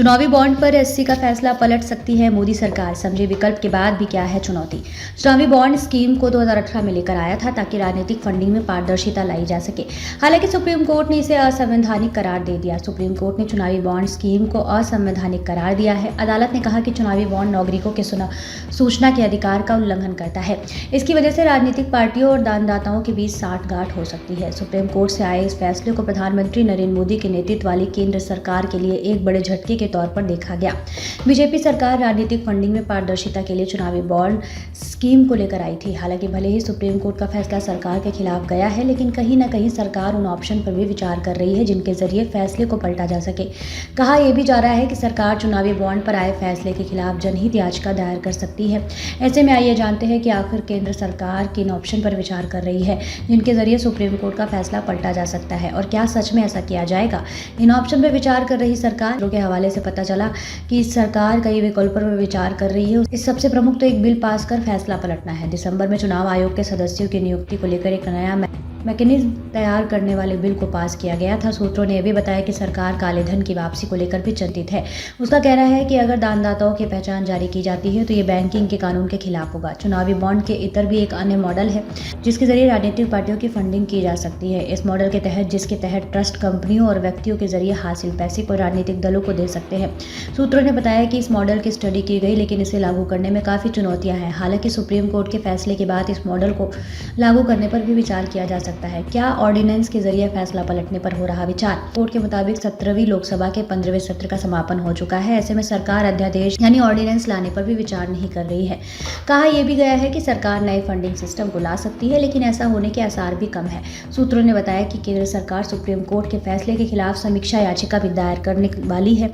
चुनावी बॉन्ड पर एससी का फैसला पलट सकती है मोदी सरकार, समझे विकल्प के बाद भी क्या है चुनौती। चुनावी बॉन्ड स्कीम को 2018 में लेकर आया था ताकि राजनीतिक फंडिंग में पारदर्शिता लाई जा सके। हालांकि सुप्रीम कोर्ट ने इसे असंवैधानिक करार दे दिया। सुप्रीम कोर्ट ने चुनावी बॉन्ड स्कीम को असंवैधानिक करार दिया है। अदालत ने कहा कि चुनावी बॉन्ड नागरिकों के सूचना के अधिकार का उल्लंघन करता है। इसकी वजह से राजनीतिक पार्टियों और दानदाताओं के बीच साठगांठ हो सकती है। सुप्रीम कोर्ट से आए इस फैसले को प्रधानमंत्री नरेंद्र मोदी के नेतृत्व वाली केंद्र सरकार के लिए एक बड़े झटके के तौर पर देखा गया। बीजेपी सरकार राजनीतिक फंडिंग में पारदर्शिता के लिए चुनावी बॉन्ड स्कीम को लेकर आई थी। हालांकि भले ही सुप्रीम कोर्ट का फैसला सरकार के खिलाफ गया है, लेकिन कहीं ना कहीं सरकार उन ऑप्शन पर भी विचार कर रही है जिनके जरिए फैसले को पलटा जा सके। कहा यह भी जा रहा है कि सरकार चुनावी बॉन्ड पर आए फैसले के खिलाफ जनहित याचिका दायर कर सकती है। ऐसे में आइए जानते हैं कि आखिर केंद्र सरकार किन ऑप्शन पर विचार कर रही है जिनके जरिए सुप्रीम कोर्ट का फैसला पलटा जा सकता है, और क्या सच में ऐसा किया जाएगा। इन ऑप्शन पर विचार कर रही सरकार के हवाले से पता चला कि सरकार कई विकल्पों पर विचार कर रही है। इस सबसे प्रमुख तो एक बिल पास कर फैसला पलटना है। दिसंबर में चुनाव आयोग के सदस्यों की नियुक्ति को लेकर एक नया मैकेनिज्म तैयार करने वाले बिल को पास किया गया था। सूत्रों ने यह भी बताया कि सरकार काले धन की वापसी को लेकर भी चिंतित है। उसका कहना है कि अगर दानदाताओं की पहचान जारी की जाती है तो ये बैंकिंग के कानून के खिलाफ होगा। चुनावी बॉन्ड के इतर भी एक अन्य मॉडल है जिसके जरिए राजनीतिक पार्टियों की फंडिंग की जा सकती है। इस मॉडल के तहत जिसके तहत ट्रस्ट कंपनियों और व्यक्तियों के जरिए हासिल पैसे को राजनीतिक दलों को दे सकते हैं। सूत्रों ने बताया कि इस मॉडल की स्टडी की गई, लेकिन इसे लागू करने में काफ़ी चुनौतियां हैं। हालांकि सुप्रीम कोर्ट के फैसले के बाद इस मॉडल को लागू करने पर भी विचार किया जा सकता है। क्या ऑर्डिनेंस के जरिए फैसला पलटने पर हो रहा विचार। कोर्ट के मुताबिक 17वीं लोकसभा के 15वें सत्र का समापन हो चुका है। ऐसे में सरकार अध्यादेश यानी ऑर्डिनेंस लाने पर भी विचार नहीं कर रही है। कहा यह भी गया है कि सरकार नए फंडिंग सिस्टम को ला सकती है, लेकिन ऐसा होने के आसार भी कम है। सूत्रों ने बताया कि केंद्र सरकार सुप्रीम कोर्ट के फैसले के खिलाफ समीक्षा याचिका भी दायर करने वाली है।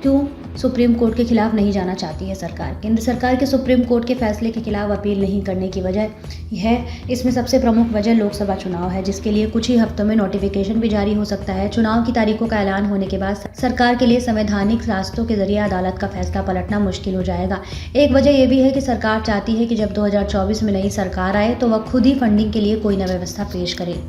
क्यों सुप्रीम कोर्ट के खिलाफ नहीं जाना चाहती है सरकार। केंद्र सरकार के सुप्रीम कोर्ट के फैसले के खिलाफ अपील नहीं करने की वजह है, इसमें सबसे प्रमुख वजह लोकसभा चुनाव है, जिसके लिए कुछ ही हफ्तों में नोटिफिकेशन भी जारी हो सकता है। चुनाव की तारीखों का ऐलान होने के बाद सरकार के लिए संवैधानिक रास्तों के जरिए अदालत का फैसला पलटना मुश्किल हो जाएगा। एक वजह यह भी है कि सरकार चाहती है कि जब 2024 में नई सरकार आए तो वह खुद ही फंडिंग के लिए कोई न व्यवस्था पेश करे।